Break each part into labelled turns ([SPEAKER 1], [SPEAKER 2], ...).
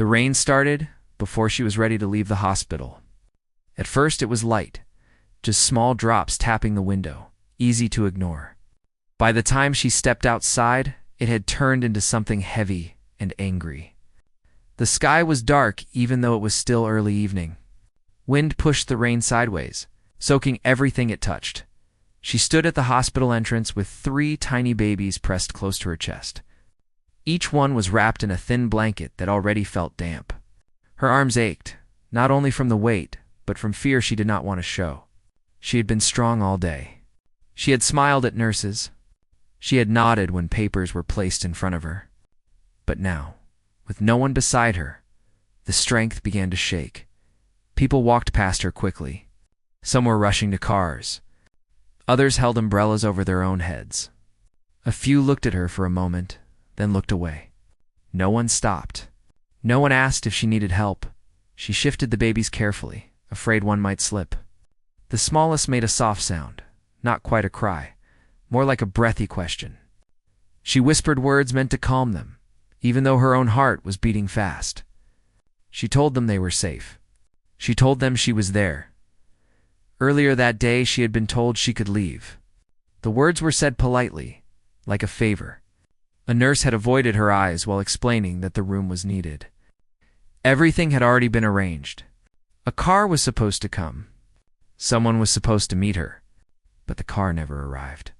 [SPEAKER 1] The rain started before she was ready to leave the hospital. At first it was light, just small drops tapping the window, easy to ignore. By the time she stepped outside, it had turned into something heavy and angry. The sky was dark even though it was still early evening. Wind pushed the rain sideways, soaking everything it touched. She stood at the hospital entrance with 3 tiny babies pressed close to her chest. Each one was wrapped in a thin blanket that already felt damp. Her arms ached, not only from the weight, but from fear she did not want to show. She had been strong all day. She had smiled at nurses. She had nodded when papers were placed in front of her. But now, with no one beside her, the strength began to shake. People walked past her quickly. Some were rushing to cars. Others held umbrellas over their own heads. A few looked at her for a moment, then looked away. No one stopped. No one asked if she needed help. She shifted the babies carefully, afraid one might slip. The smallest made a soft sound, not quite a cry, more like a breathy question. She whispered words meant to calm them, even though her own heart was beating fast. She told them they were safe. She told them she was there. Earlier that day, she had been told she could leave. The words were said politely, like a favor. A nurse had avoided her eyes while explaining that the room was needed. Everything had already been arranged. A car was supposed to come. Someone was supposed to meet her, but the car never arrived.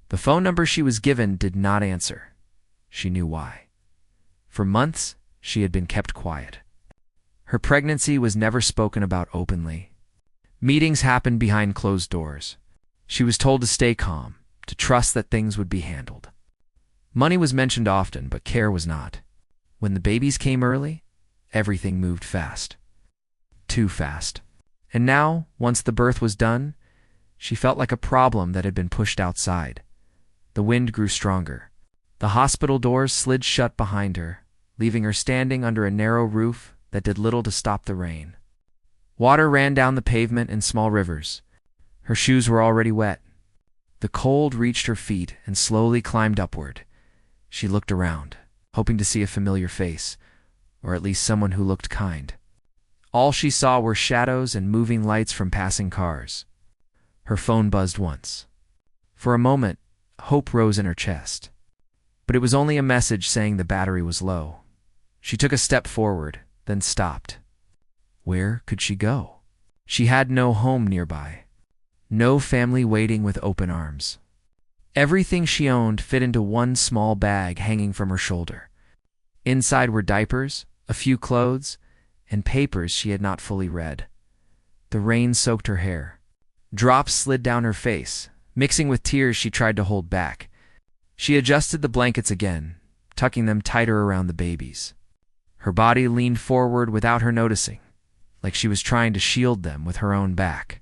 [SPEAKER 1] The phone number she was given did not answer. She knew why. For months, she had been kept quiet. Her pregnancy was never spoken about openly. Meetings happened behind closed doors. She was told to stay calm, to trust that things would be handled. Money was mentioned often, but care was not. When the babies came early, everything moved fast. Too fast. And now, once the birth was done, she felt like a problem that had been pushed outside. The wind grew stronger. The hospital doors slid shut behind her, leaving her standing under a narrow roof that did little to stop the rain. Water ran down the pavement in small rivers. Her shoes were already wet. The cold reached her feet and slowly climbed upward. She looked around, hoping to see a familiar face, or at least someone who looked kind. All she saw were shadows and moving lights from passing cars. Her phone buzzed once. For a moment, hope rose in her chest. But it was only a message saying the battery was low. She took a step forward, then stopped. Where could she go? She had no home nearby. No family waiting with open arms. Everything she owned fit into one small bag hanging from her shoulder. Inside were diapers, a few clothes, and papers she had not fully read. The rain soaked her hair. Drops slid down her face, mixing with tears she tried to hold back. She adjusted the blankets again, tucking them tighter around the babies. Her body leaned forward without her noticing, like she was trying to shield them with her own back.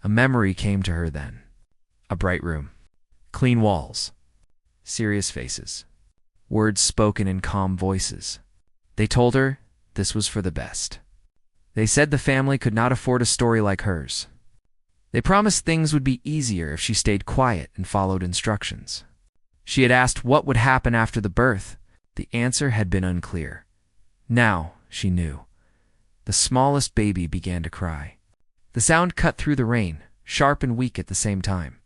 [SPEAKER 1] A memory came to her then. A bright room. Clean walls. Serious faces. Words spoken in calm voices. They told her this was for the best. They said the family could not afford a story like hers. They promised things would be easier if she stayed quiet and followed instructions. She had asked what would happen after the birth. The answer had been unclear. Now, she knew. The smallest baby began to cry. The sound cut through the rain, sharp and weak at the same time.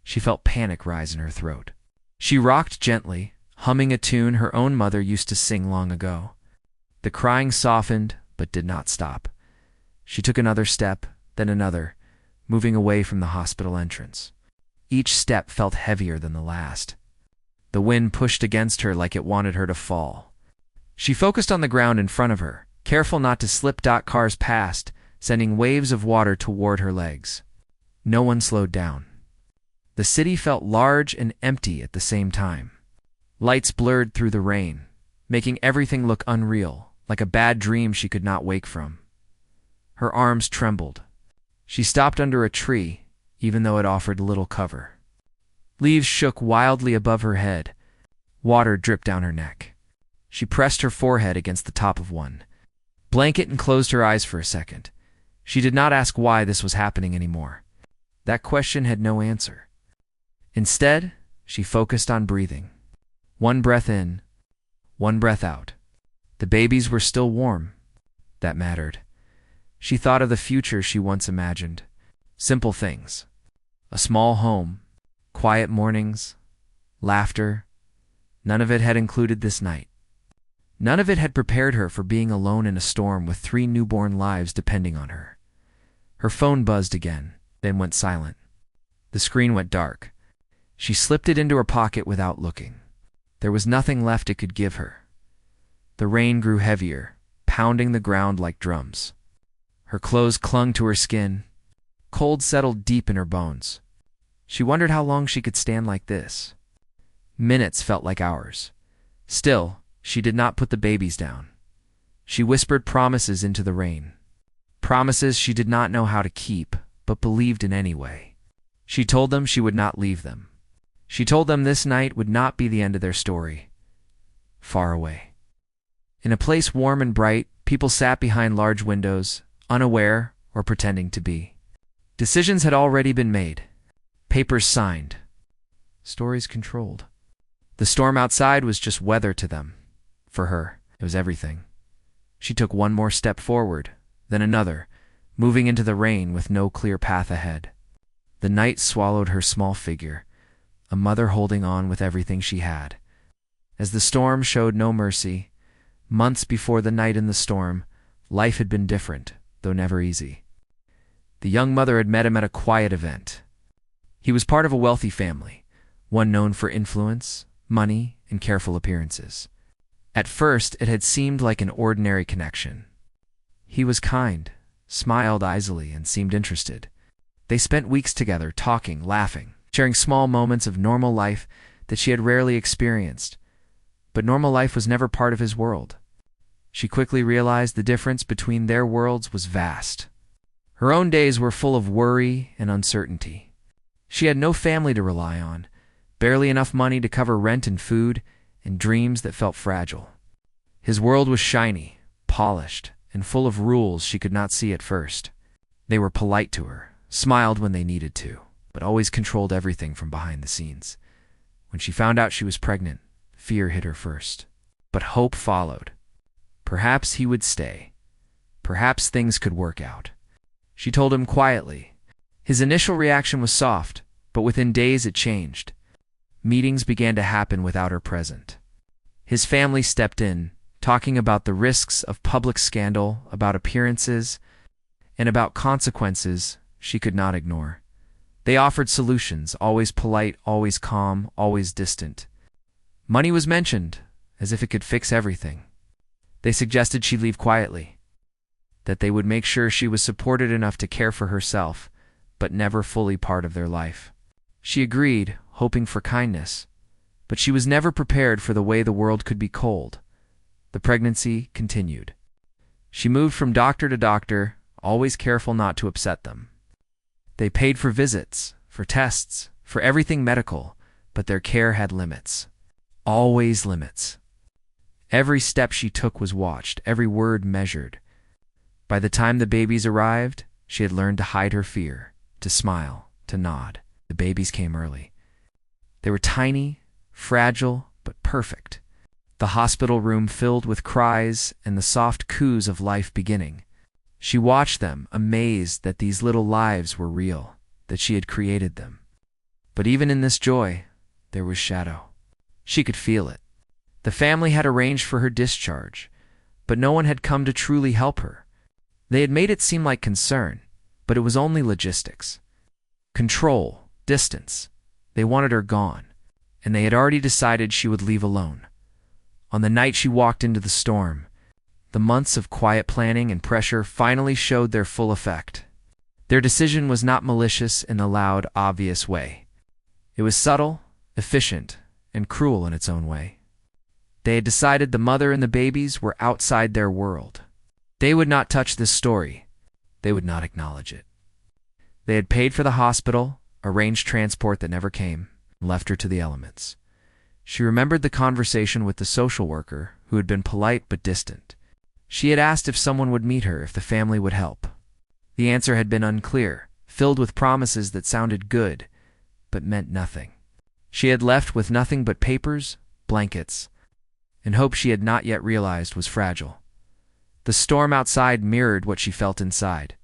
[SPEAKER 1] She felt panic rise in her throat. She rocked gently, humming a tune her own mother used to sing long ago. The crying softened, but did not stop. She took another step, then another, moving away from the hospital entrance. Each step felt heavier than the last. The wind pushed against her like it wanted her to fall. She focused on the ground in front of her, careful not to slip. Cars passed, sending waves of water toward her legs. No one slowed down. The city felt large and empty at the same time. Lights blurred through the rain, making everything look unreal, like a bad dream she could not wake from. Her arms trembled. She stopped under a tree, even though it offered little cover. Leaves shook wildly above her head. Water dripped down her neck. She pressed her forehead against the top of one blanket and closed her eyes for a second. She did not ask why this was happening anymore. That question had no answer. Instead, she focused on breathing. One breath in, one breath out. The babies were still warm. That mattered. She thought of the future she once imagined. Simple things. A small home, quiet mornings, laughter. None of it had included this night. None of it had prepared her for being alone in a storm with 3 newborn lives depending on her. Her phone buzzed again, then went silent. The screen went dark. She slipped it into her pocket without looking. There was nothing left it could give her. The rain grew heavier, pounding the ground like drums. Her clothes clung to her skin. Cold settled deep in her bones. She wondered how long she could stand like this. Minutes felt like hours. Still, she did not put the babies down. She whispered promises into the rain. Promises she did not know how to keep, but believed in anyway. She told them she would not leave them. She told them this night would not be the end of their story. Far away. In a place warm and bright, people sat behind large windows, unaware or pretending to be. Decisions had already been made. Papers signed. Stories controlled. The storm outside was just weather to them. For her, it was everything. She took one more step forward, then another, moving into the rain with no clear path ahead. The night swallowed her small figure, a mother holding on with everything she had. As the storm showed no mercy, months before the night in the storm, life had been different, though never easy. The young mother had met him at a quiet event. He was part of a wealthy family, one known for influence, money, and careful appearances. At first, it had seemed like an ordinary connection. He was kind, smiled easily, and seemed interested. They spent weeks together, talking, laughing, sharing small moments of normal life that she had rarely experienced. But normal life was never part of his world. She quickly realized the difference between their worlds was vast. Her own days were full of worry and uncertainty. She had no family to rely on, barely enough money to cover rent and food, and dreams that felt fragile. His world was shiny, polished, and full of rules she could not see at first. They were polite to her, smiled when they needed to, but always controlled everything from behind the scenes. When she found out she was pregnant, fear hit her first. But hope followed. Perhaps he would stay. Perhaps things could work out. She told him quietly. His initial reaction was soft, but within days it changed. Meetings began to happen without her present. His family stepped in, talking about the risks of public scandal, about appearances, and about consequences she could not ignore. They offered solutions, always polite, always calm, always distant. Money was mentioned, as if it could fix everything. They suggested she leave quietly, that they would make sure she was supported enough to care for herself, but never fully part of their life. She agreed, hoping for kindness, but she was never prepared for the way the world could be cold. The pregnancy continued. She moved from doctor to doctor, always careful not to upset them. They paid for visits, for tests, for everything medical, but their care had limits. Always limits. Every step she took was watched, every word measured. By the time the babies arrived, she had learned to hide her fear, to smile, to nod. The babies came early. They were tiny, fragile, but perfect. The hospital room filled with cries and the soft coos of life beginning. She watched them, amazed that these little lives were real, that she had created them. But even in this joy, there was shadow. She could feel it. The family had arranged for her discharge, but no one had come to truly help her. They had made it seem like concern, but it was only logistics. Control, distance. They wanted her gone, and they had already decided she would leave alone. On the night she walked into the storm, the months of quiet planning and pressure finally showed their full effect. Their decision was not malicious in a loud, obvious way. It was subtle, efficient, and cruel in its own way. They had decided the mother and the babies were outside their world. They would not touch this story. They would not acknowledge it. They had paid for the hospital, arranged transport that never came, and left her to the elements. She remembered the conversation with the social worker, who had been polite but distant. She had asked if someone would meet her, if the family would help. The answer had been unclear, filled with promises that sounded good, but meant nothing. She had left with nothing but papers, blankets, and hope she had not yet realized was fragile. The storm outside mirrored what she felt inside.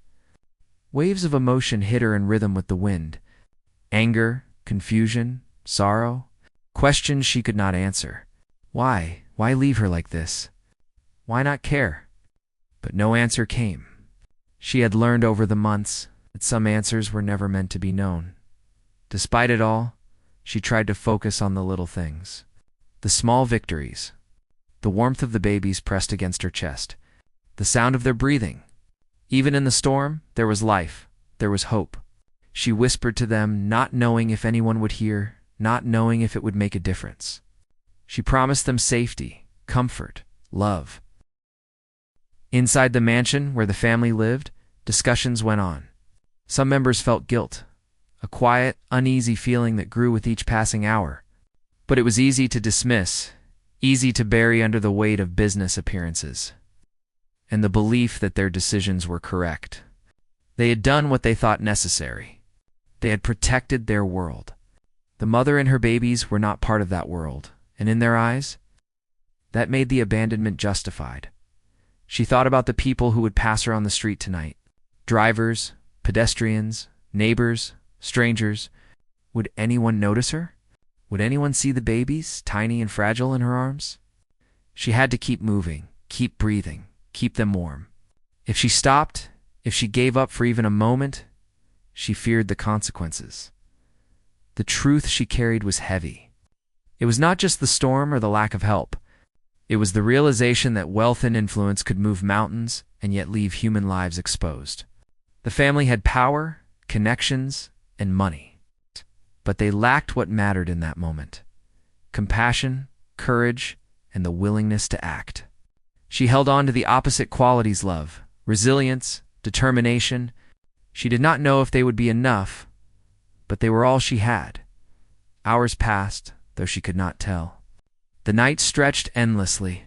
[SPEAKER 1] Waves of emotion hit her in rhythm with the wind. Anger, confusion, sorrow, questions she could not answer. Why? Why leave her like this? Why not care? But no answer came. She had learned over the months that some answers were never meant to be known. Despite it all, she tried to focus on the little things. The small victories. The warmth of the babies pressed against her chest. The sound of their breathing. Even in the storm, there was life. There was hope. She whispered to them, not knowing if anyone would hear, not knowing if it would make a difference. She promised them safety, comfort, love. Inside the mansion where the family lived, discussions went on. Some members felt guilt, a quiet, uneasy feeling that grew with each passing hour. But it was easy to dismiss, easy to bury under the weight of business appearances, and the belief that their decisions were correct. They had done what they thought necessary. They had protected their world. The mother and her babies were not part of that world, and in their eyes, that made the abandonment justified. She thought about the people who would pass her on the street tonight. Drivers, pedestrians, neighbors, strangers. Would anyone notice her? Would anyone see the babies, tiny and fragile in her arms? She had to keep moving, keep breathing, keep them warm. If she stopped, if she gave up for even a moment, she feared the consequences. The truth she carried was heavy. It was not just the storm or the lack of help. It was the realization that wealth and influence could move mountains and yet leave human lives exposed. The family had power, connections, and money. But they lacked what mattered in that moment: compassion, courage, and the willingness to act. She held on to the opposite qualities: love, resilience, determination. She did not know if they would be enough, but they were all she had. Hours passed, though she could not tell. The night stretched endlessly.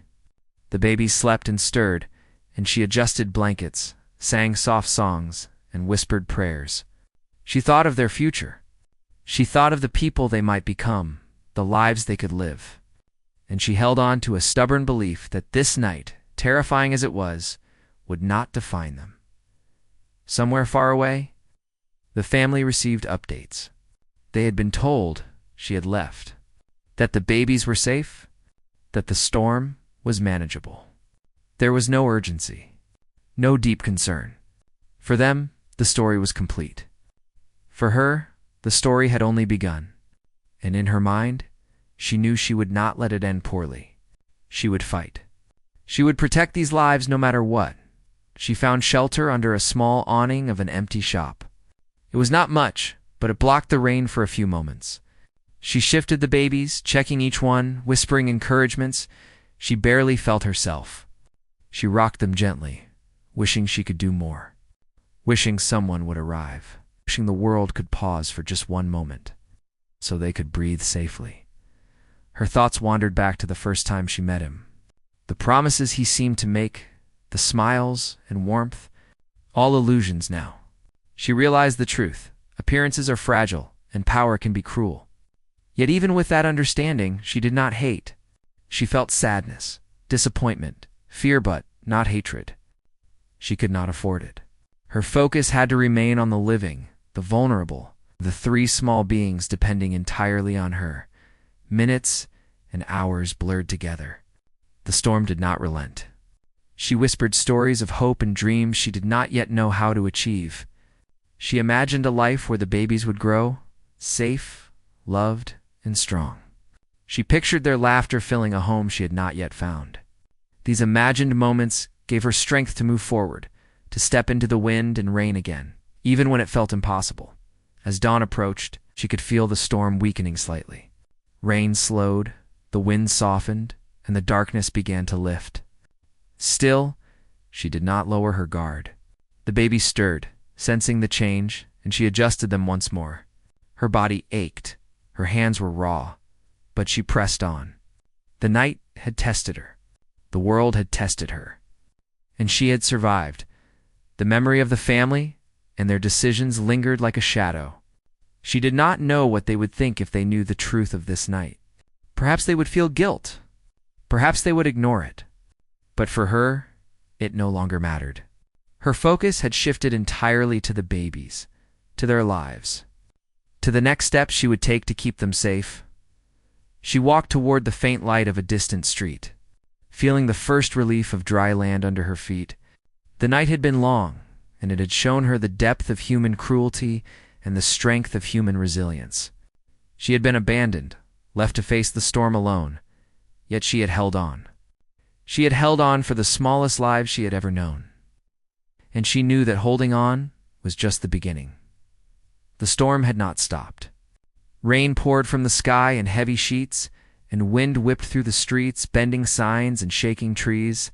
[SPEAKER 1] The babies slept and stirred, and she adjusted blankets, sang soft songs, and whispered prayers. She thought of their future. She thought of the people they might become, the lives they could live. And she held on to a stubborn belief that this night, terrifying as it was, would not define them. Somewhere far away, the family received updates. They had been told she had left, that the babies were safe, that the storm was manageable. There was no urgency, no deep concern. For them, the story was complete. For her, the story had only begun, and in her mind, she knew she would not let it end poorly. She would fight. She would protect these lives no matter what. She found shelter under a small awning of an empty shop. It was not much, but it blocked the rain for a few moments. She shifted the babies, checking each one, whispering encouragements. She barely felt herself. She rocked them gently, wishing she could do more, wishing someone would arrive, wishing the world could pause for just one moment, so they could breathe safely. Her thoughts wandered back to the first time she met him. The promises he seemed to make, the smiles and warmth, all illusions now. She realized the truth. Appearances are fragile, and power can be cruel. Yet even with that understanding, she did not hate. She felt sadness, disappointment, fear, but not hatred. She could not afford it. Her focus had to remain on the living, the vulnerable, the three small beings depending entirely on her. Minutes and hours blurred together. The storm did not relent. She whispered stories of hope and dreams she did not yet know how to achieve. She imagined a life where the babies would grow, safe, loved, and strong. She pictured their laughter filling a home she had not yet found. These imagined moments gave her strength to move forward, to step into the wind and rain again, even when it felt impossible. As dawn approached, she could feel the storm weakening slightly. Rain slowed, the wind softened, and the darkness began to lift. Still, she did not lower her guard. The baby stirred, sensing the change, and she adjusted them once more. Her body ached, her hands were raw, but she pressed on. The night had tested her. The world had tested her. And she had survived. The memory of the family and their decisions lingered like a shadow. She did not know what they would think if they knew the truth of this night. Perhaps they would feel guilt. Perhaps they would ignore it. But for her, it no longer mattered. Her focus had shifted entirely to the babies, to their lives, to the next step she would take to keep them safe. She walked toward the faint light of a distant street, feeling the first relief of dry land under her feet. The night had been long, and it had shown her the depth of human cruelty and the strength of human resilience. She had been abandoned, left to face the storm alone, yet she had held on. She had held on for the smallest lives she had ever known. And she knew that holding on was just the beginning. The storm had not stopped. Rain poured from the sky in heavy sheets, and wind whipped through the streets, bending signs and shaking trees.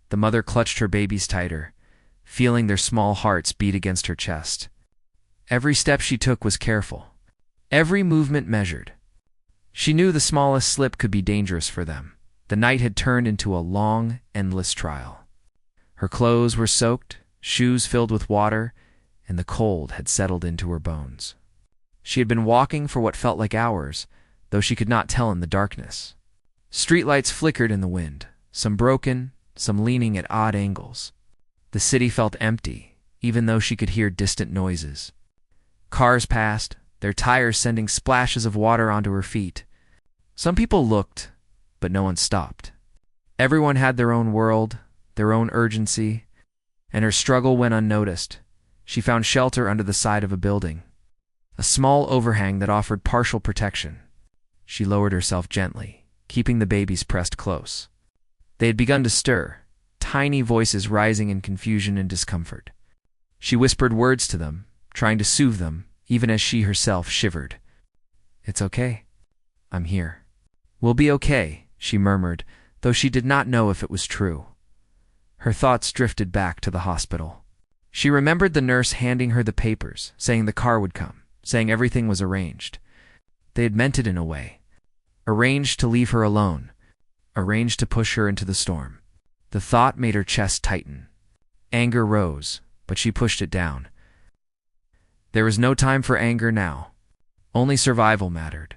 [SPEAKER 1] The mother clutched her babies tighter, feeling their small hearts beat against her chest. Every step she took was careful, every movement measured. She knew the smallest slip could be dangerous for them. The night had turned into a long, endless trial. Her clothes were soaked, shoes filled with water, and the cold had settled into her bones. She had been walking for what felt like hours, though she could not tell in the darkness. Streetlights flickered in the wind, some broken, some leaning at odd angles. The city felt empty, even though she could hear distant noises. Cars passed, their tires sending splashes of water onto her feet. Some people looked, but no one stopped. Everyone had their own world, their own urgency, and her struggle went unnoticed. She found shelter under the side of a building, a small overhang that offered partial protection. She lowered herself gently, keeping the babies pressed close. They had begun to stir, tiny voices rising in confusion and discomfort. She whispered words to them, trying to soothe them, even as she herself shivered. "It's okay. I'm here." "We'll be okay," she murmured, though she did not know if it was true. Her thoughts drifted back to the hospital. She remembered the nurse handing her the papers, saying the car would come, saying everything was arranged. They had meant it in a way. Arranged to leave her alone. Arranged to push her into the storm. The thought made her chest tighten. Anger rose, but she pushed it down. There was no time for anger now. Only survival mattered.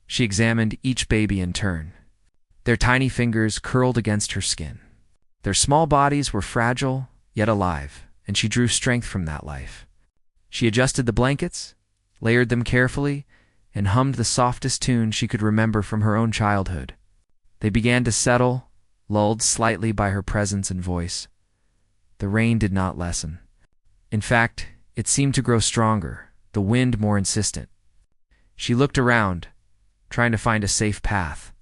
[SPEAKER 1] She examined each baby in turn. Their tiny fingers curled against her skin. Their small bodies were fragile, yet alive, and she drew strength from that life. She adjusted the blankets, layered them carefully, and hummed the softest tune she could remember from her own childhood. They began to settle, lulled slightly by her presence and voice. The rain did not lessen. In fact, it seemed to grow stronger, the wind more insistent. She looked around, trying to find a safe path.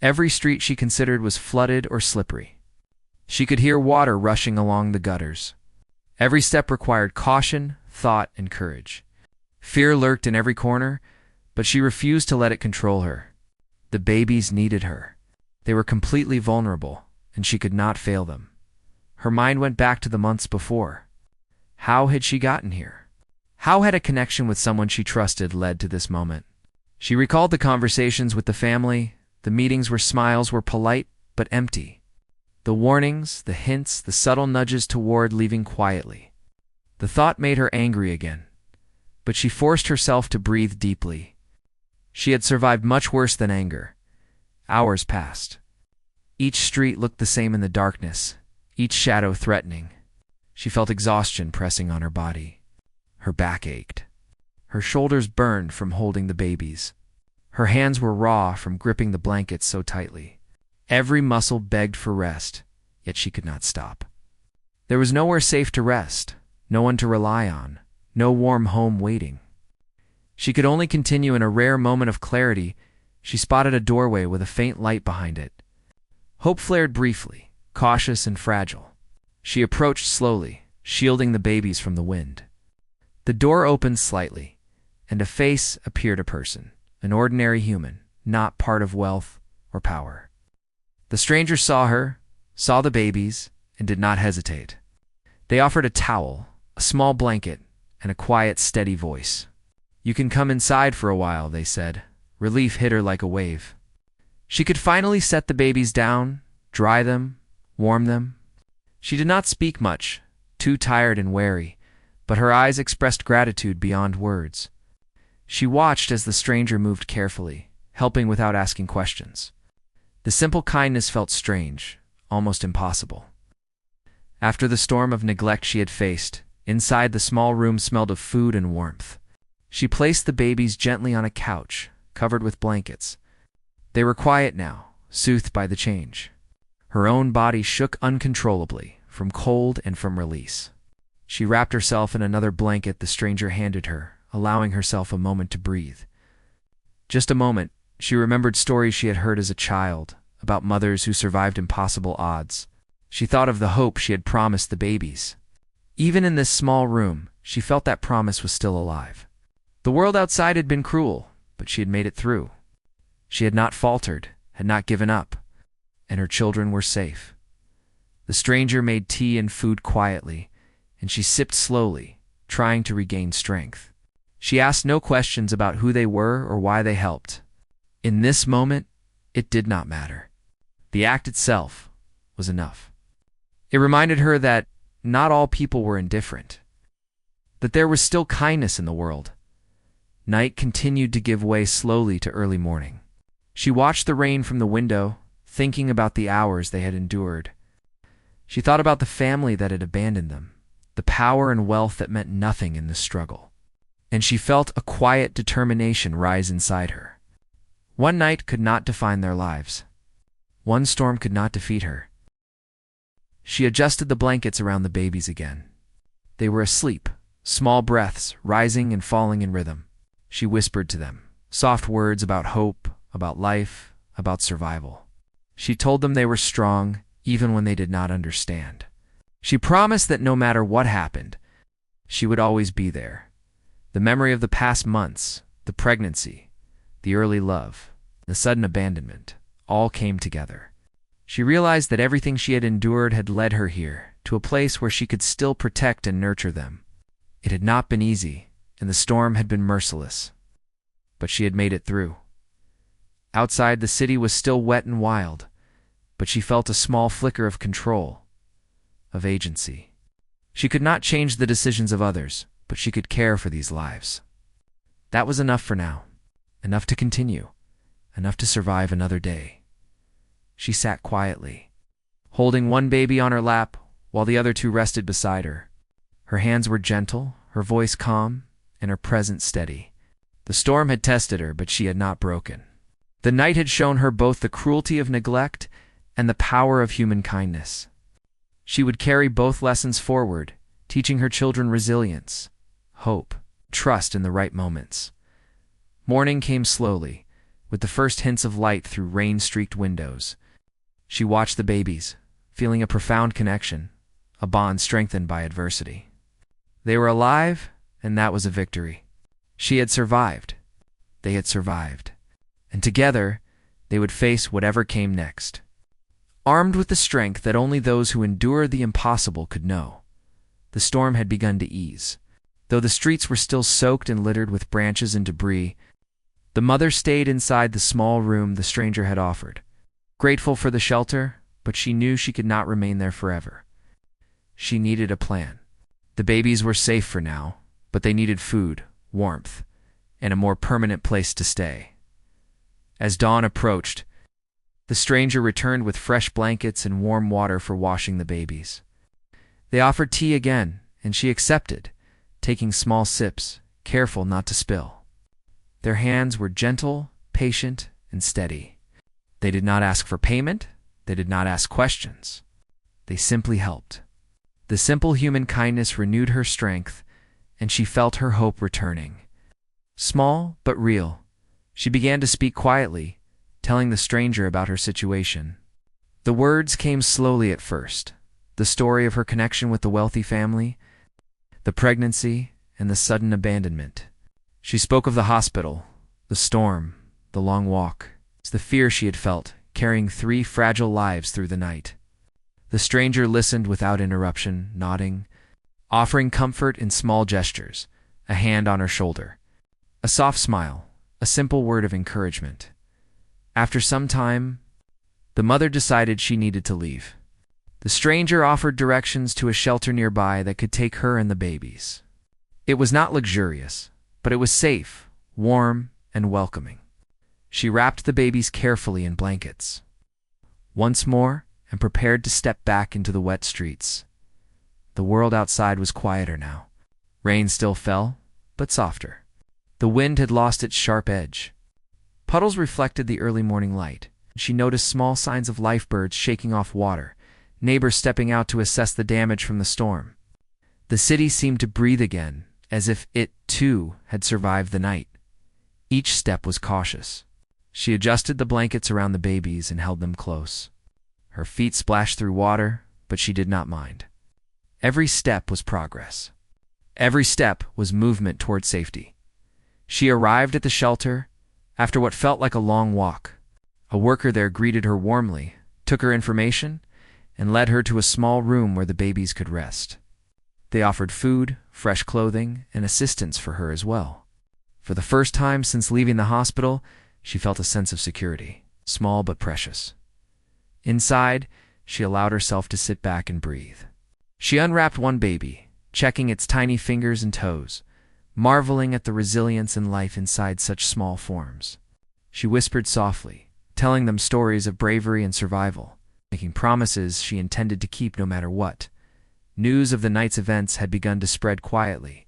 [SPEAKER 1] Every street she considered was flooded or slippery. She could hear water rushing along the gutters. Every step required caution, thought, and courage. Fear lurked in every corner, but she refused to let it control her. The babies needed her. They were completely vulnerable, and she could not fail them. Her mind went back to the months before. How had she gotten here? How had a connection with someone she trusted led to this moment? She recalled the conversations with the family, the meetings where smiles were polite but empty. The warnings, the hints, the subtle nudges toward leaving quietly. The thought made her angry again, but she forced herself to breathe deeply. She had survived much worse than anger. Hours passed. Each street looked the same in the darkness, each shadow threatening. She felt exhaustion pressing on her body. Her back ached. Her shoulders burned from holding the babies. Her hands were raw from gripping the blankets so tightly. Every muscle begged for rest, yet she could not stop. There was nowhere safe to rest, no one to rely on, no warm home waiting. She could only continue. In a rare moment of clarity, she spotted a doorway with a faint light behind it. Hope flared briefly, cautious and fragile. She approached slowly, shielding the babies from the wind. The door opened slightly, and a face appeared, a person, an ordinary human, not part of wealth or power. The stranger saw her, saw the babies, and did not hesitate. They offered a towel, a small blanket, and a quiet, steady voice. "You can come inside for a while," they said. Relief hit her like a wave. She could finally set the babies down, dry them, warm them. She did not speak much, too tired and wary, but her eyes expressed gratitude beyond words. She watched as the stranger moved carefully, helping without asking questions. The simple kindness felt strange, almost impossible. After the storm of neglect she had faced, inside the small room smelled of food and warmth. She placed the babies gently on a couch, covered with blankets. They were quiet now, soothed by the change. Her own body shook uncontrollably, from cold and from release. She wrapped herself in another blanket the stranger handed her, allowing herself a moment to breathe. Just a moment, she remembered stories she had heard as a child, about mothers who survived impossible odds. She thought of the hope she had promised the babies. Even in this small room, she felt that promise was still alive. The world outside had been cruel, but she had made it through. She had not faltered, had not given up, and her children were safe. The stranger made tea and food quietly, and she sipped slowly, trying to regain strength. She asked no questions about who they were or why they helped. In this moment, it did not matter. The act itself was enough. It reminded her that not all people were indifferent, that there was still kindness in the world. Night continued to give way slowly to early morning. She watched the rain from the window, thinking about the hours they had endured. She thought about the family that had abandoned them, the power and wealth that meant nothing in this struggle. And she felt a quiet determination rise inside her. One night could not define their lives. One storm could not defeat her. She adjusted the blankets around the babies again. They were asleep, small breaths rising and falling in rhythm. She whispered to them, soft words about hope, about life, about survival. She told them they were strong, even when they did not understand. She promised that no matter what happened, she would always be there. The memory of the past months, the pregnancy, the early love, the sudden abandonment, all came together. She realized that everything she had endured had led her here, to a place where she could still protect and nurture them. It had not been easy, and the storm had been merciless. But she had made it through. Outside, the city was still wet and wild, but she felt a small flicker of control, of agency. She could not change the decisions of others, but she could care for these lives. That was enough for now, enough to continue, enough to survive another day. She sat quietly, holding one baby on her lap while the other two rested beside her. Her hands were gentle, her voice calm, and her presence steady. The storm had tested her, but she had not broken. The night had shown her both the cruelty of neglect and the power of human kindness. She would carry both lessons forward, teaching her children resilience, hope, trust in the right moments. Morning came slowly, with the first hints of light through rain-streaked windows. She watched the babies, feeling a profound connection, a bond strengthened by adversity. They were alive, and that was a victory. She had survived. They had survived. And together, they would face whatever came next. Armed with the strength that only those who endure the impossible could know, the storm had begun to ease. Though the streets were still soaked and littered with branches and debris, the mother stayed inside the small room the stranger had offered. Grateful for the shelter, but she knew she could not remain there forever. She needed a plan. The babies were safe for now, but they needed food, warmth, and a more permanent place to stay. As dawn approached, the stranger returned with fresh blankets and warm water for washing the babies. They offered tea again, and she accepted, taking small sips, careful not to spill. Their hands were gentle, patient, and steady. They did not ask for payment. They did not ask questions. They simply helped. The simple human kindness renewed her strength, and she felt her hope returning. Small but real, she began to speak quietly, telling the stranger about her situation. The words came slowly at first, the story of her connection with the wealthy family, the pregnancy, and the sudden abandonment. She spoke of the hospital, the storm, the long walk, the fear she had felt, carrying 3 fragile lives through the night. The stranger listened without interruption, nodding, offering comfort in small gestures, a hand on her shoulder, a soft smile, a simple word of encouragement. After some time, the mother decided she needed to leave. The stranger offered directions to a shelter nearby that could take her and the babies. It was not luxurious, but it was safe, warm, and welcoming. She wrapped the babies carefully in blankets. once more and prepared to step back into the wet streets. The world outside was quieter now. Rain still fell, but softer. The wind had lost its sharp edge. Puddles reflected the early morning light. She noticed small signs of lifebirds shaking off water, neighbors stepping out to assess the damage from the storm. The city seemed to breathe again, as if it, too, had survived the night. Each step was cautious. She adjusted the blankets around the babies and held them close. Her feet splashed through water, but she did not mind. Every step was progress. Every step was movement toward safety. She arrived at the shelter after what felt like a long walk. A worker there greeted her warmly, took her information, and led her to a small room where the babies could rest. They offered food, fresh clothing, and assistance for her as well. For the first time since leaving the hospital, she felt a sense of security, small but precious. Inside, she allowed herself to sit back and breathe. She unwrapped one baby, checking its tiny fingers and toes, marveling at the resilience and life inside such small forms. She whispered softly, telling them stories of bravery and survival, making promises she intended to keep no matter what. News of the night's events had begun to spread quietly.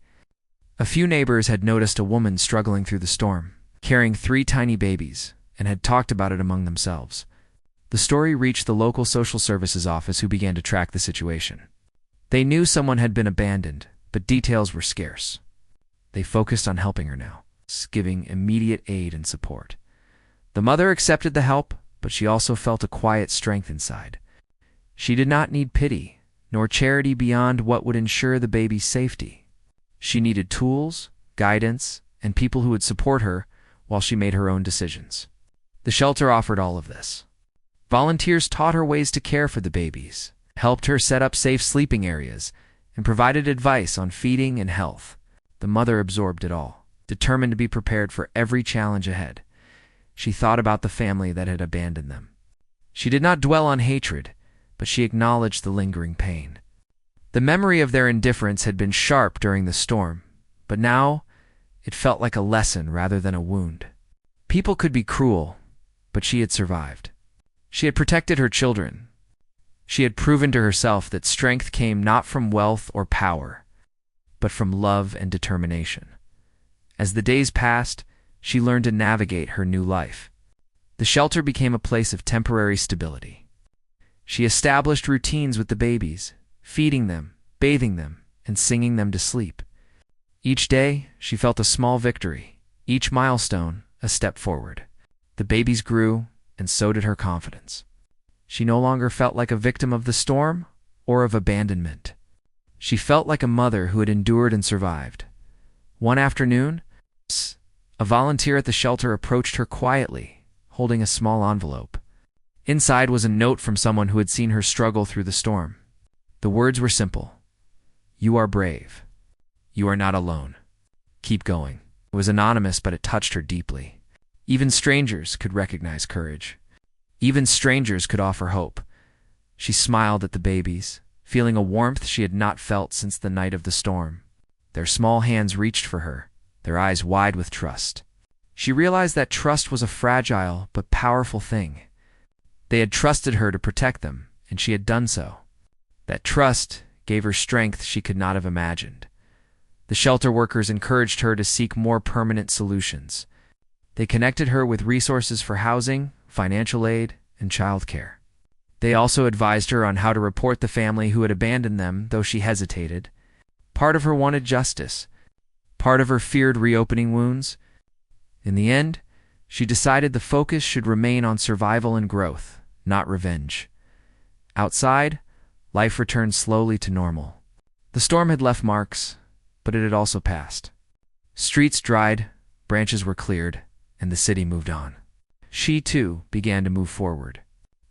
[SPEAKER 1] A few neighbors had noticed a woman struggling through the storm, carrying 3 tiny babies, and had talked about it among themselves. The story reached the local social services office, who began to track the situation. They knew someone had been abandoned, but details were scarce. They focused on helping her now, giving immediate aid and support. The mother accepted the help, but she also felt a quiet strength inside. She did not need pity, nor charity beyond what would ensure the baby's safety. She needed tools, guidance, and people who would support her while she made her own decisions. The shelter offered all of this. Volunteers taught her ways to care for the babies, helped her set up safe sleeping areas, and provided advice on feeding and health. The mother absorbed it all, determined to be prepared for every challenge ahead. She thought about the family that had abandoned them. She did not dwell on hatred, but she acknowledged the lingering pain. The memory of their indifference had been sharp during the storm, but now it felt like a lesson rather than a wound. People could be cruel, but she had survived. She had protected her children. She had proven to herself that strength came not from wealth or power, but from love and determination. As the days passed, she learned to navigate her new life. The shelter became a place of temporary stability. She established routines with the babies, feeding them, bathing them, and singing them to sleep. Each day, she felt a small victory, each milestone a step forward. The babies grew, and so did her confidence. She no longer felt like a victim of the storm or of abandonment. She felt like a mother who had endured and survived. One afternoon, a volunteer at the shelter approached her quietly, holding a small envelope. Inside was a note from someone who had seen her struggle through the storm. The words were simple. "You are brave. You are not alone. Keep going." It was anonymous, but it touched her deeply. Even strangers could recognize courage. Even strangers could offer hope. She smiled at the babies, feeling a warmth she had not felt since the night of the storm. Their small hands reached for her, their eyes wide with trust. She realized that trust was a fragile but powerful thing. They had trusted her to protect them, and she had done so. That trust gave her strength she could not have imagined. The shelter workers encouraged her to seek more permanent solutions. They connected her with resources for housing, financial aid, and childcare. They also advised her on how to report the family who had abandoned them, though she hesitated. Part of her wanted justice. Part of her feared reopening wounds. In the end, she decided the focus should remain on survival and growth, not revenge. Outside, life returned slowly to normal. The storm had left marks, but it had also passed. Streets dried, branches were cleared, and the city moved on. She, too, began to move forward.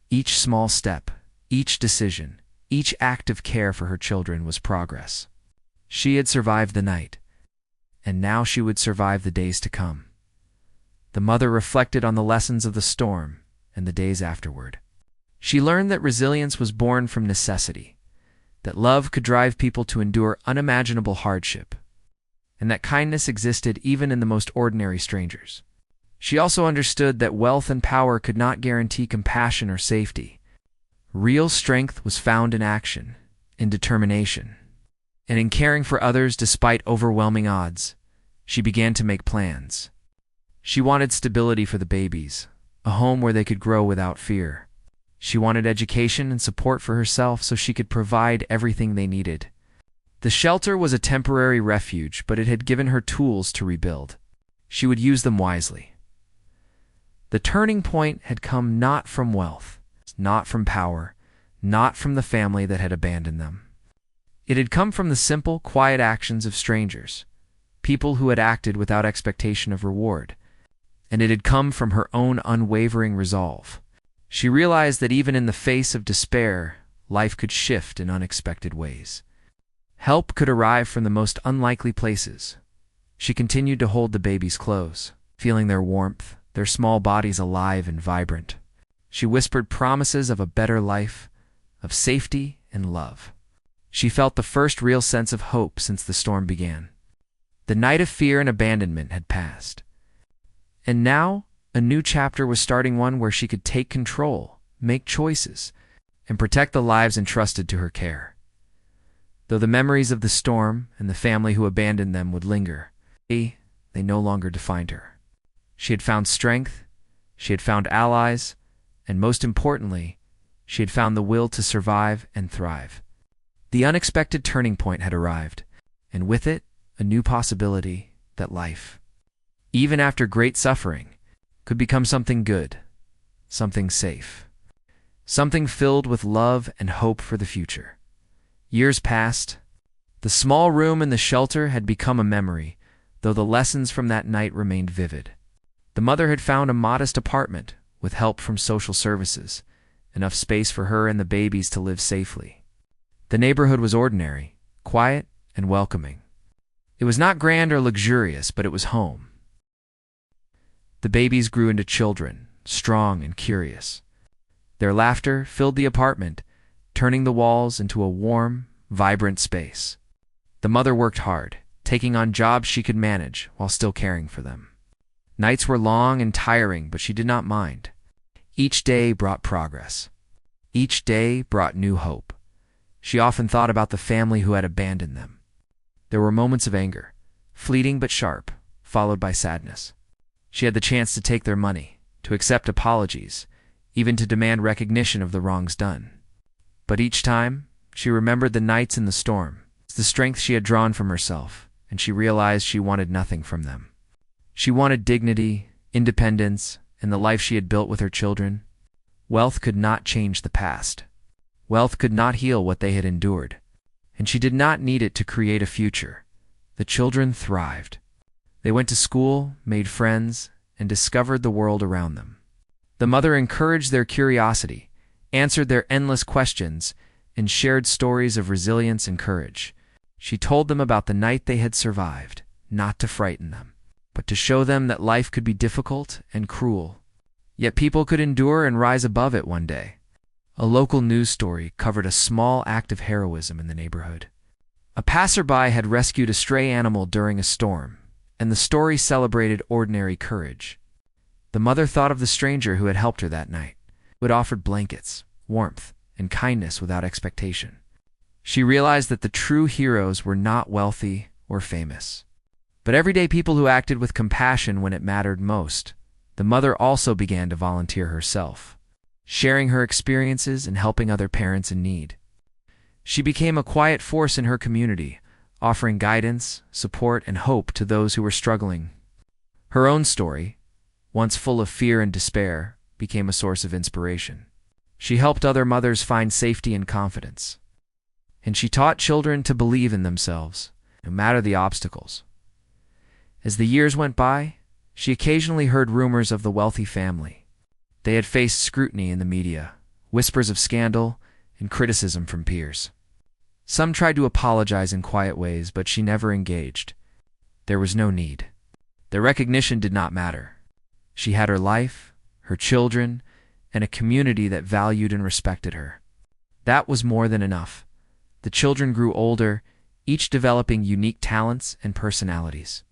[SPEAKER 1] Each small step, each decision, each act of care for her children was progress. She had survived the night, and now she would survive the days to come. The mother reflected on the lessons of the storm and the days afterward. She learned that resilience was born from necessity, that love could drive people to endure unimaginable hardship, and that kindness existed even in the most ordinary strangers. She also understood that wealth and power could not guarantee compassion or safety, Real strength was found in action, in determination, and in caring for others despite overwhelming odds. She began to make plans. She wanted stability for the babies, a home where they could grow without fear. She wanted education and support for herself so she could provide everything they needed. The shelter was a temporary refuge, but it had given her tools to rebuild. She would use them wisely. The turning point had come not from wealth, not from power, not from the family that had abandoned them. It had come from the simple, quiet actions of strangers, people who had acted without expectation of reward. And it had come from her own unwavering resolve. She realized that even in the face of despair, life could shift in unexpected ways. Help could arrive from the most unlikely places. She continued to hold the babies close, feeling their warmth, their small bodies alive and vibrant. She whispered promises of a better life, of safety and love. She felt the first real sense of hope since the storm began. The night of fear and abandonment had passed. And now, a new chapter was starting, one where she could take control, make choices, and protect the lives entrusted to her care. Though the memories of the storm and the family who abandoned them would linger, they no longer defined her. She had found strength, she had found allies, and most importantly, she had found the will to survive and thrive. The unexpected turning point had arrived, and with it, a new possibility that life, even after great suffering, could become something good, something safe, something filled with love and hope for the future. Years passed. The small room in the shelter had become a memory, though the lessons from that night remained vivid. The mother had found a modest apartment with help from social services, enough space for her and the babies to live safely. The neighborhood was ordinary, quiet, and welcoming. It was not grand or luxurious, but it was home. The babies grew into children, strong and curious. Their laughter filled the apartment, turning the walls into a warm, vibrant space. The mother worked hard, taking on jobs she could manage while still caring for them. Nights were long and tiring, but she did not mind. Each day brought progress. Each day brought new hope. She often thought about the family who had abandoned them. There were moments of anger, fleeting but sharp, followed by sadness. She had the chance to take their money, to accept apologies, even to demand recognition of the wrongs done. But each time, she remembered the nights in the storm, the strength she had drawn from herself, and she realized she wanted nothing from them. She wanted dignity, independence, and the life she had built with her children. Wealth could not change the past. Wealth could not heal what they had endured, and she did not need it to create a future. The children thrived. They went to school, made friends, and discovered the world around them. The mother encouraged their curiosity, answered their endless questions, and shared stories of resilience and courage. She told them about the night they had survived, not to frighten them, but to show them that life could be difficult and cruel, yet people could endure and rise above it one day. A local news story covered a small act of heroism in the neighborhood. A passerby had rescued a stray animal during a storm, and the story celebrated ordinary courage. The mother thought of the stranger who had helped her that night, who had offered blankets, warmth, and kindness without expectation. She realized that the true heroes were not wealthy or famous, but everyday people who acted with compassion when it mattered most. The mother also began to volunteer herself, sharing her experiences and helping other parents in need. She became a quiet force in her community, offering guidance, support, and hope to those who were struggling. Her own story, once full of fear and despair, became a source of inspiration. She helped other mothers find safety and confidence. And she taught children to believe in themselves, no matter the obstacles. As the years went by, she occasionally heard rumors of the wealthy family. They had faced scrutiny in the media, whispers of scandal, and criticism from peers. Some tried to apologize in quiet ways, but she never engaged. There was no need. Their recognition did not matter. She had her life, her children, and a community that valued and respected her. That was more than enough. The children grew older, each developing unique talents and personalities.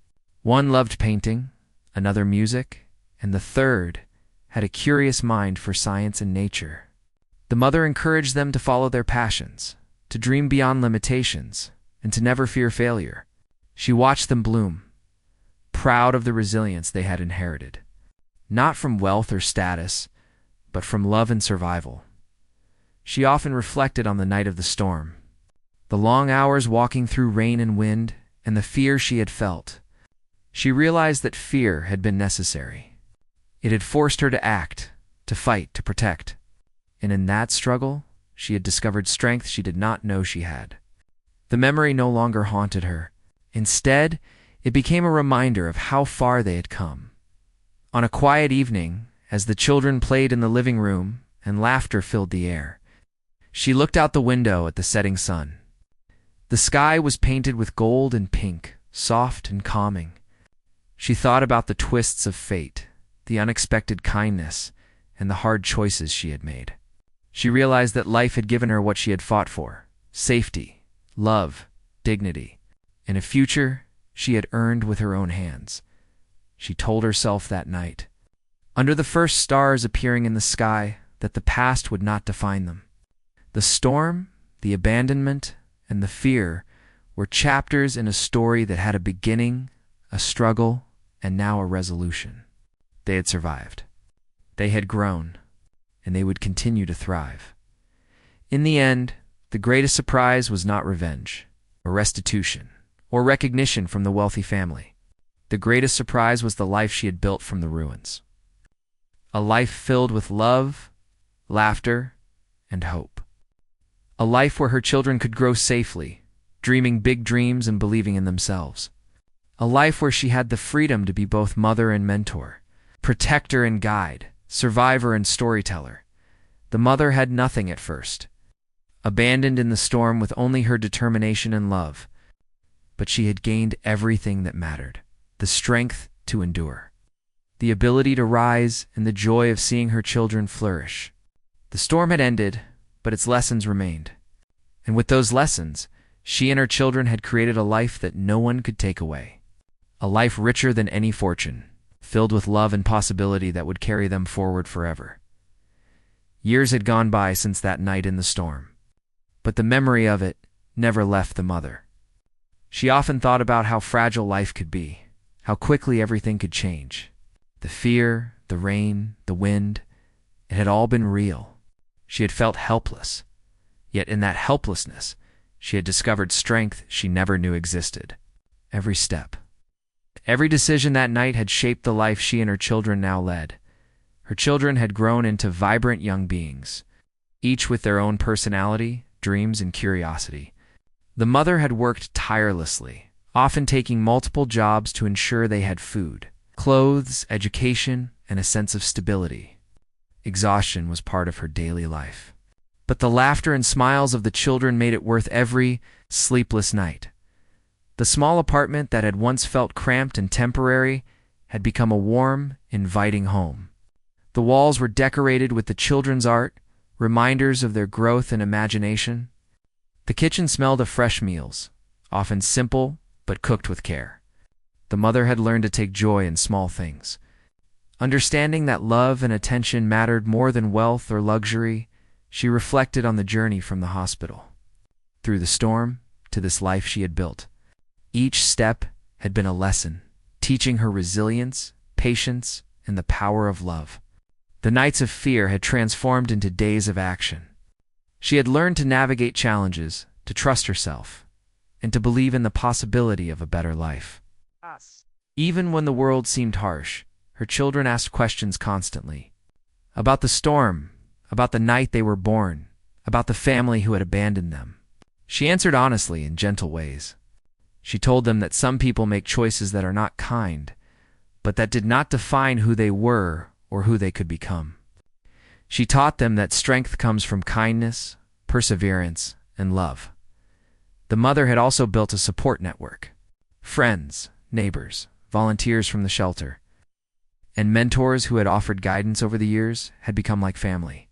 [SPEAKER 1] One loved painting, another music, and the third had a curious mind for science and nature. The mother encouraged them to follow their passions, to dream beyond limitations, and to never fear failure. She watched them bloom, proud of the resilience they had inherited, not from wealth or status, but from love and survival. She often reflected on the night of the storm, the long hours walking through rain and wind, and the fear she had felt. She realized that fear had been necessary. It had forced her to act, to fight, to protect. And in that struggle, she had discovered strength she did not know she had. The memory no longer haunted her. Instead, it became a reminder of how far they had come. On a quiet evening, as the children played in the living room and laughter filled the air, she looked out the window at the setting sun. The sky was painted with gold and pink, soft and calming. She thought about the twists of fate, the unexpected kindness, and the hard choices she had made. She realized that life had given her what she had fought for: safety, love, dignity, and a future she had earned with her own hands. She told herself that night, under the first stars appearing in the sky, that the past would not define them. The storm, the abandonment, and the fear were chapters in a story that had a beginning, a struggle, and now a resolution. They had survived. They had grown, and they would continue to thrive. In the end, the greatest surprise was not revenge, or restitution, or recognition from the wealthy family. The greatest surprise was the life she had built from the ruins. A life filled with love, laughter, and hope. A life where her children could grow safely, dreaming big dreams and believing in themselves. A life where she had the freedom to be both mother and mentor, protector and guide, survivor and storyteller. The mother had nothing at first, abandoned in the storm with only her determination and love. But she had gained everything that mattered: the strength to endure, the ability to rise, and the joy of seeing her children flourish. The storm had ended, but its lessons remained. And with those lessons, she and her children had created a life that no one could take away. A life richer than any fortune, filled with love and possibility that would carry them forward forever. Years had gone by since that night in the storm, but the memory of it never left the mother. She often thought about how fragile life could be, how quickly everything could change. The fear, the rain, the wind, it had all been real. She had felt helpless, yet in that helplessness, she had discovered strength she never knew existed. Every step, every decision that night had shaped the life she and her children now led. Her children had grown into vibrant young beings, each with their own personality, dreams, and curiosity. The mother had worked tirelessly, often taking multiple jobs to ensure they had food, clothes, education, and a sense of stability. Exhaustion was part of her daily life. But the laughter and smiles of the children made it worth every sleepless night. The small apartment that had once felt cramped and temporary had become a warm, inviting home. The walls were decorated with the children's art, reminders of their growth and imagination. The kitchen smelled of fresh meals, often simple but cooked with care. The mother had learned to take joy in small things. Understanding that love and attention mattered more than wealth or luxury, she reflected on the journey from the hospital, through the storm, to this life she had built. Each step had been a lesson, teaching her resilience, patience, and the power of love. The nights of fear had transformed into days of action. She had learned to navigate challenges, to trust herself, and to believe in the possibility of a better life. Even when the world seemed harsh, her children asked questions constantly. About the storm, about the night they were born, about the family who had abandoned them. She answered honestly in gentle ways. She told them that some people make choices that are not kind, but that did not define who they were or who they could become. She taught them that strength comes from kindness, perseverance, and love. The mother had also built a support network: friends, neighbors, volunteers from the shelter, and mentors who had offered guidance over the years had become like family.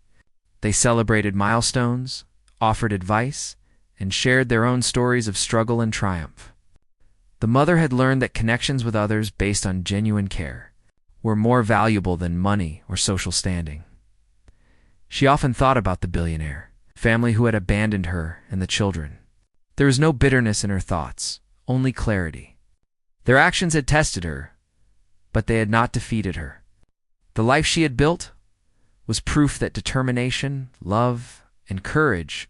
[SPEAKER 1] They celebrated milestones, offered advice, and shared their own stories of struggle and triumph. The mother had learned that connections with others based on genuine care were more valuable than money or social standing. She often thought about the billionaire, family who had abandoned her and the children. There was no bitterness in her thoughts, only clarity. Their actions had tested her, but they had not defeated her. The life she had built was proof that determination, love, and courage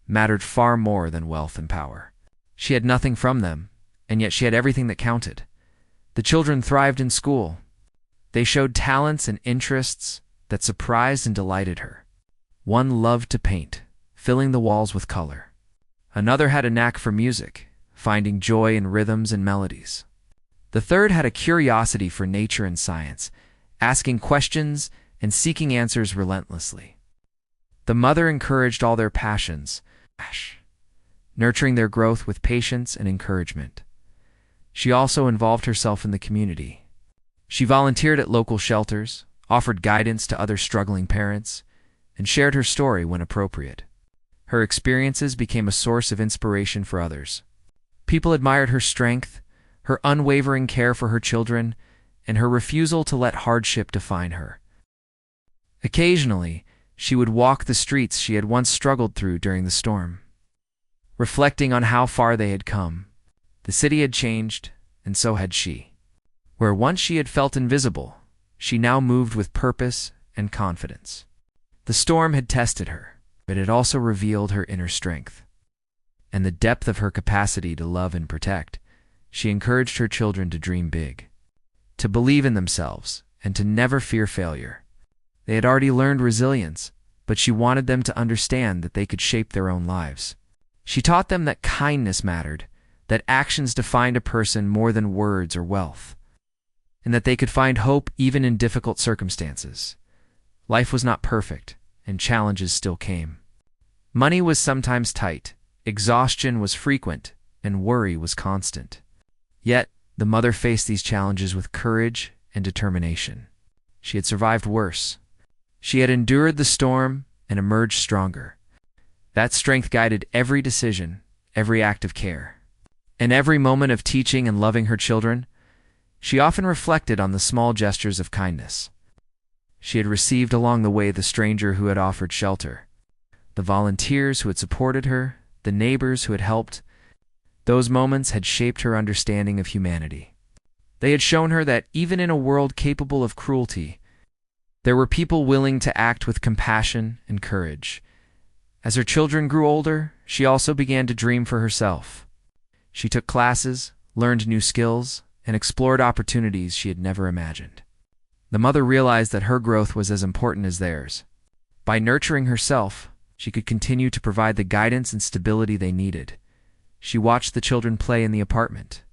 [SPEAKER 1] mattered far more than wealth and power. She had nothing from them, and yet she had everything that counted. The children thrived in school. They showed talents and interests that surprised and delighted her. One loved to paint, filling the walls with color. Another had a knack for music, finding joy in rhythms and melodies. The third had a curiosity for nature and science, asking questions and seeking answers relentlessly. The mother encouraged all their passions, nurturing their growth with patience and encouragement. She also involved herself in the community. She volunteered at local shelters, offered guidance to other struggling parents, and shared her story when appropriate. Her experiences became a source of inspiration for others. People admired her strength, her unwavering care for her children, and her refusal to let hardship define her. Occasionally, she would walk the streets she had once struggled through during the storm. Reflecting on how far they had come, the city had changed, and so had she. Where once she had felt invisible, she now moved with purpose and confidence. The storm had tested her, but it also revealed her inner strength. And the depth of her capacity to love and protect, she encouraged her children to dream big, to believe in themselves, and to never fear failure. They had already learned resilience, but she wanted them to understand that they could shape their own lives. She taught them that kindness mattered, that actions defined a person more than words or wealth, and that they could find hope even in difficult circumstances. Life was not perfect, and challenges still came. Money was sometimes tight, exhaustion was frequent, and worry was constant. Yet, the mother faced these challenges with courage and determination. She had survived worse. She had endured the storm and emerged stronger. That strength guided every decision, every act of care. In every moment of teaching and loving her children, she often reflected on the small gestures of kindness she had received along the way: the stranger who had offered shelter, the volunteers who had supported her, the neighbors who had helped. Those moments had shaped her understanding of humanity. They had shown her that even in a world capable of cruelty, there were people willing to act with compassion and courage. As her children grew older, she also began to dream for herself. She took classes, learned new skills, and explored opportunities she had never imagined. The mother realized that her growth was as important as theirs. By nurturing herself, she could continue to provide the guidance and stability they needed. She watched the children play in the apartment,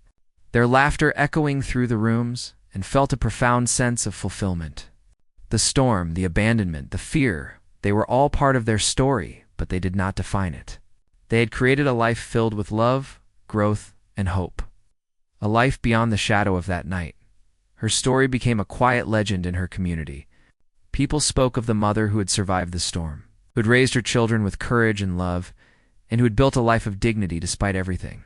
[SPEAKER 1] their laughter echoing through the rooms, and felt a profound sense of fulfillment. The storm, the abandonment, the fear, they were all part of their story, but they did not define it. They had created a life filled with love, growth, and hope. A life beyond the shadow of that night. Her story became a quiet legend in her community. People spoke of the mother who had survived the storm, who had raised her children with courage and love, and who had built a life of dignity despite everything.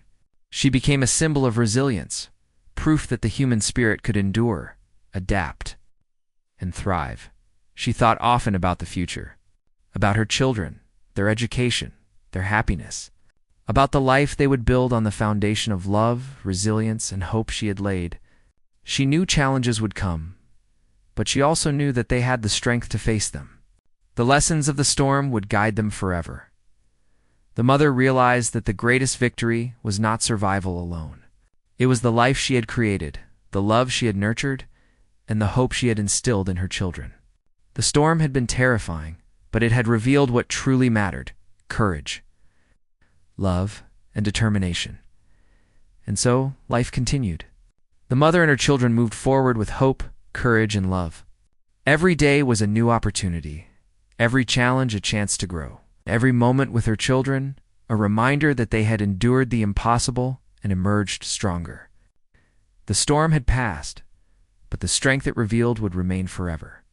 [SPEAKER 1] She became a symbol of resilience, proof that the human spirit could endure, adapt, and thrive. She thought often about the future, about her children, their education, their happiness, about the life they would build on the foundation of love, resilience, and hope she had laid. She knew challenges would come, but she also knew that they had the strength to face them. The lessons of the storm would guide them forever. The mother realized that the greatest victory was not survival alone. It was the life she had created, the love she had nurtured, and the hope she had instilled in her children. The storm had been terrifying, but it had revealed what truly mattered: courage, love, and determination. And so, life continued. The mother and her children moved forward with hope, courage, and love. Every day was a new opportunity, every challenge a chance to grow. Every moment with her children, a reminder that they had endured the impossible and emerged stronger. The storm had passed, but the strength it revealed would remain forever,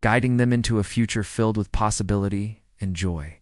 [SPEAKER 1] guiding them into a future filled with possibility and joy.